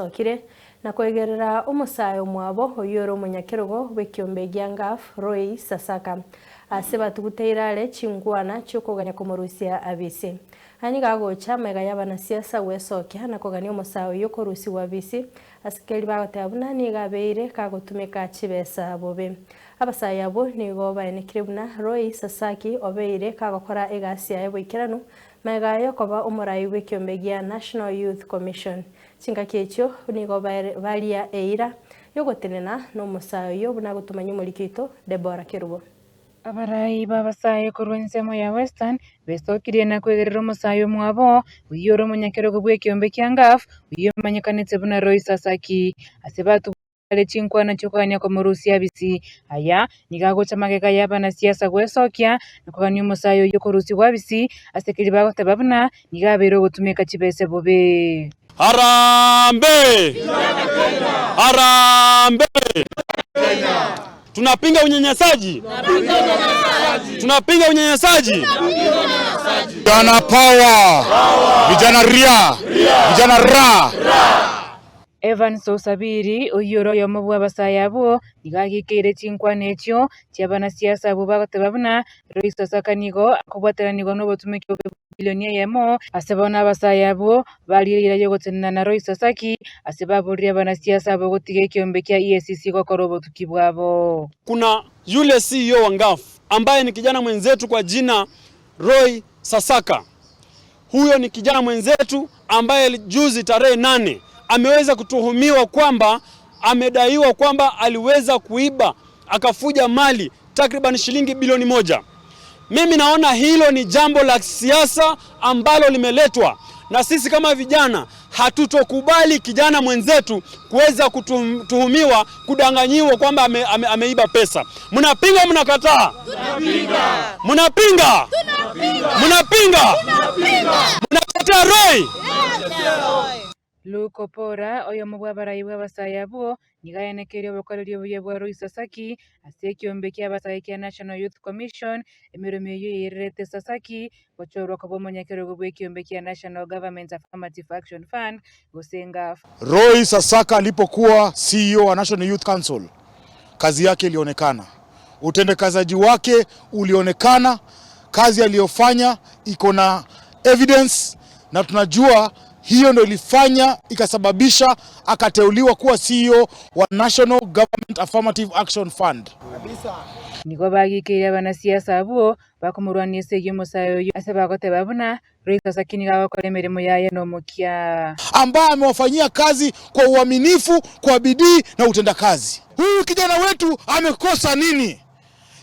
sokire na kwegerera umusayo mwabo oyoro munyakerogo bw'ekiombe gya Ngaf Roy Sasaka ase batuguteirare chingwana cyokoganya komorusia abisi hani gagocha mega yabana siasa wesokia na kogania umusayo yokorusi wabisi asikeli bagotabuna ni gabeire kagotumika chibesa bobe abasaya bo nigo baenekiribuna Roy Sasaki obeire kagokora egasia yebwikiranu mega yokoba umurai w'ekiombe gya National Youth Commission Singa kecho nigo balia eira yogotenena no musayo buna gutumanya mulikito Deborah Kirubo Abarai babasaye kurwensemo ya Western besokiriye na kwegerera umusayo mwabo uyoro munyakerogo bw'ekiombe kya Ngaf uyomanyekanitse buna Roy Sasaki asebatu chinkwana chokanya komorusia bisi aya nigagocha magega yabana siasa gwesokia nakogania umusayo yokorusi wabisi asekiri bagotababuna nigabero gutumika chibese bobe Harambe! Harambe! Tunapinga unyanyasaji. Tunapinga unyanyasaji. Vijana power. Vijana ria. Vijana ra. Evan Sosabiri oyoro yomobwa basayabo nigagikire chinkwana ekyo cyabana siasa abo bagotababuna Roy Sasaka nigo akubwateranigo n'obutumiki bilioni yemo asebona abasayabo balirira yogotenana na Roy Sasaki asebaburira abana siasa abo gotiga ekiombe kya EACC gokora obutuki bwabo. Kuna yule CEO wa Ngaf ambaye ni kijana mwenzetu kwa jina Roy Sasaka. Huyo ni kijana mwenzetu ambaye juzi tarehe 8 ameweza kutuhumiwa kwamba amedaiwa kwamba aliweza kuiba akafuja mali takriban shilingi bilioni 1. Mimi naona hilo ni jambo la siasa ambalo limeletwa na sisi kama vijana hatutokubali kijana mwenzetu kuweza kutuhumiwa kudanganyiwa kwamba ameiba pesa. Mnapinga mnakataa? Tunapinga. Mnapinga? Tunapinga. Mnapinga? Tunapinga. Mnakataa Roy? Luko Pora oyomobwa barayi bw'abasayabo nigayenekerio obukorerio buye bwa Roy Sasaki ase ekiombe kya abasayi kya National Youth Commission emirimo eyo yerete Sasaki gochorwa koba omunyakerogo bw'ekiombe kya National Government Affirmative Action Fund gosenga. Roy Sasaka alipokuwa CEO wa National Youth Council, kazi yake ilionekana, utendekazaji wake ulionekana, kazi aliyofanya iko na evidence na tunajua hiyo ndio ilifanya ikasababisha akateuliwa kuwa CEO wa National Government Affirmative Action Fund. Nigo bagikire abana siasa abo bakomurwanise y'umusayo asebagotebabuna Roy Sasaki nigakora emirimo yaye n'omukia ambaye amewafanyia kazi kwa uaminifu, kwa bidii na utendakazi. Huyu kijana wetu amekosa nini?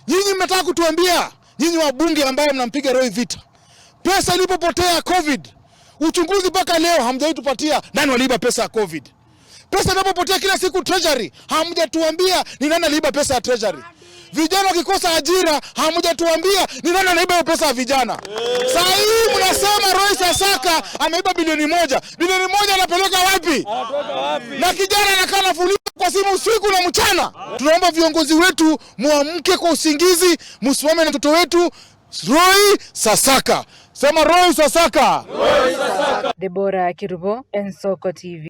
Nyinyi mnataka kutuambia, nyinyi wabunge ambaye mnampiga Roy vita, pesa ilipopotea COVID, uchunguzi mpaka leo hamjaitupatia nani waliiba pesa ya COVID. Pesa inapopotea kila siku Treasury, hamjatuambia ni nani aliiba pesa ya Treasury. Vijana wakikosa ajira, hamjatuambia ni nani anaiba pesa ya vijana. Sasa hii mnasema Roy Sasaka ameiba bilioni 1. Bilioni 1 anapeleka wapi? Na kijana anakaa nafulia kwa simu usiku na mchana. Tunaomba viongozi wetu muamke kwa usingizi, msimame na mtoto wetu Roy Sasaka. Sema Roy Sasaka. Deborah Kirubo, Ensoko TV.